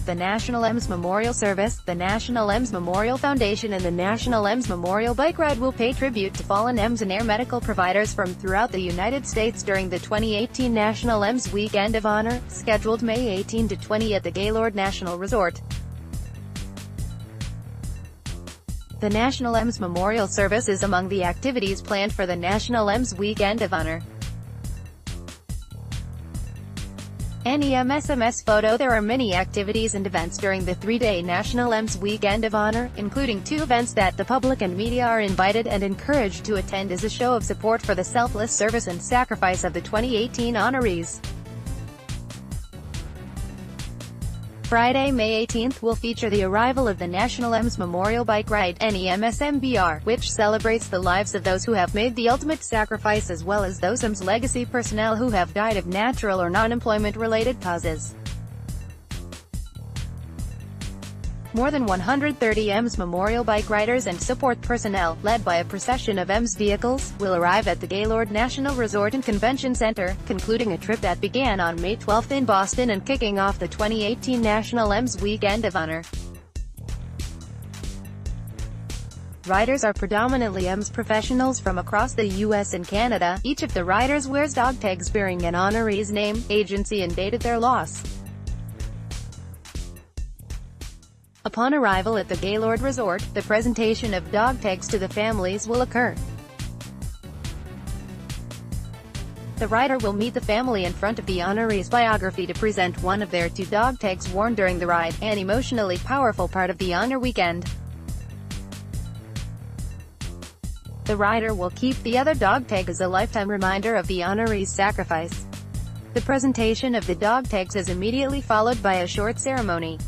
The National EMS Memorial Service, the National EMS Memorial Foundation and the National EMS Memorial Bike Ride will pay tribute to fallen EMS and air medical providers from throughout the United States during the 2018 National EMS Weekend of Honor, scheduled May 18 to 20 at the Gaylord National Resort. The National EMS Memorial Service is among the activities planned for the National EMS Weekend of Honor. NEMSMS Photo There are many activities and events during the three-day National EMS Weekend of Honor, including 2 events that the public and media are invited and encouraged to attend as a show of support for the selfless service and sacrifice of the 2018 honorees. Friday, May 18th will feature the arrival of the National EMS Memorial Bike Ride, NEMSMBR, which celebrates the lives of those who have made the ultimate sacrifice as well as those EMS legacy personnel who have died of natural or non-employment-related causes. More than 130 EMS Memorial Bike Riders and support personnel, led by a procession of EMS vehicles, will arrive at the Gaylord National Resort and Convention Center, concluding a trip that began on May 12 in Boston and kicking off the 2018 National EMS Weekend of Honor. Riders are predominantly EMS professionals from across the U.S. and Canada. Each of the riders wears dog tags bearing an honoree's name, agency and date of their loss. Upon arrival at the Gaylord Resort, the presentation of dog tags to the families will occur. The rider will meet the family in front of the honoree's biography to present one of their 2 dog tags worn during the ride, an emotionally powerful part of the honor weekend. The rider will keep the other dog tag as a lifetime reminder of the honoree's sacrifice. The presentation of the dog tags is immediately followed by a short ceremony.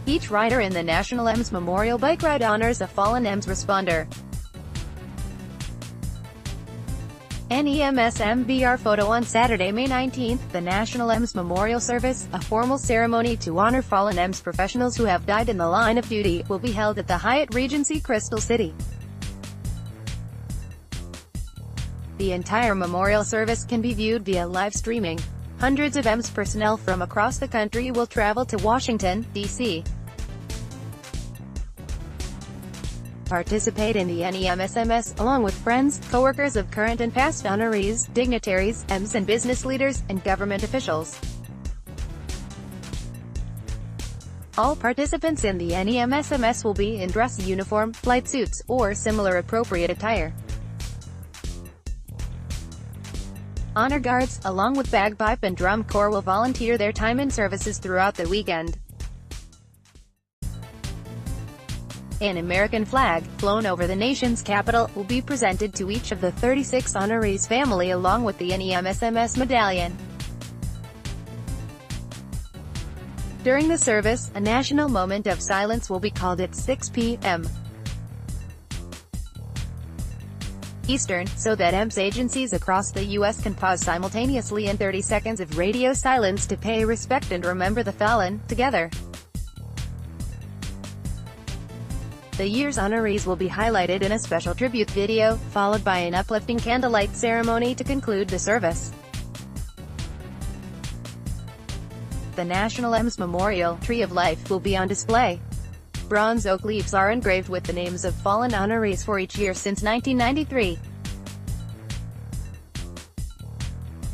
Each rider in the National EMS Memorial Bike Ride honors a fallen EMS responder. NEMSMBR Photo on Saturday, May 19th, the National EMS Memorial Service, a formal ceremony to honor fallen EMS professionals who have died in the line of duty, will be held at the Hyatt Regency Crystal City. The entire memorial service can be viewed via live streaming. Hundreds of EMS personnel from across the country will travel to Washington, D.C. Participate in the NEMSMS, along with friends, coworkers of current and past honorees, dignitaries, EMS and business leaders, and government officials. All participants in the NEMSMS will be in dress uniform, flight suits, or similar appropriate attire. Honor guards, along with bagpipe and drum corps, will volunteer their time and services throughout the weekend. An American flag, flown over the nation's capital, will be presented to each of the 36 honorees' family along with the NEMSMS medallion. During the service, a national moment of silence will be called at 6 p.m. Eastern, so that EMS agencies across the U.S. can pause simultaneously in 30 seconds of radio silence to pay respect and remember the fallen, together. The year's honorees will be highlighted in a special tribute video, followed by an uplifting candlelight ceremony to conclude the service. The National EMS Memorial Tree of Life will be on display. Bronze oak leaves are engraved with the names of fallen honorees for each year since 1993.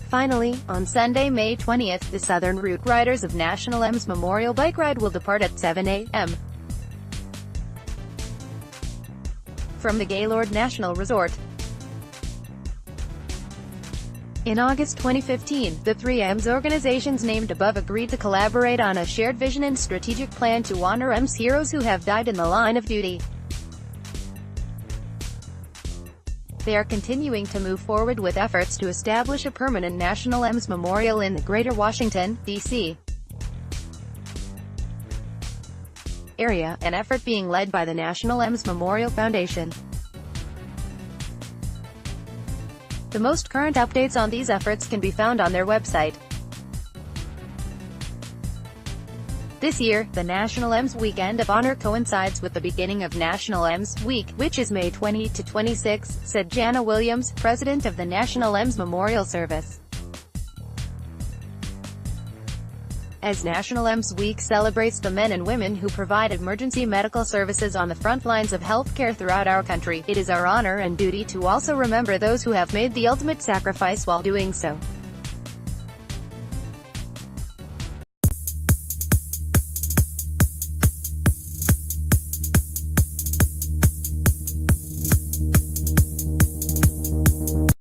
Finally, on Sunday, May 20th, the Southern Route riders of National EMS Memorial Bike Ride will depart at 7 a.m. from the Gaylord National Resort. In August 2015, the 3 EMS organizations named above agreed to collaborate on a shared vision and strategic plan to honor EMS heroes who have died in the line of duty. They are continuing to move forward with efforts to establish a permanent National EMS Memorial in the Greater Washington, D.C. area, an effort being led by the National EMS Memorial Foundation. The most current updates on these efforts can be found on their website. This year, the National EMS Weekend of Honor coincides with the beginning of National EMS Week, which is May 20 to 26, said Jana Williams, president of the National EMS Memorial Service. As National EMS Week celebrates the men and women who provide emergency medical services on the front lines of healthcare throughout our country, it is our honor and duty to also remember those who have made the ultimate sacrifice while doing so.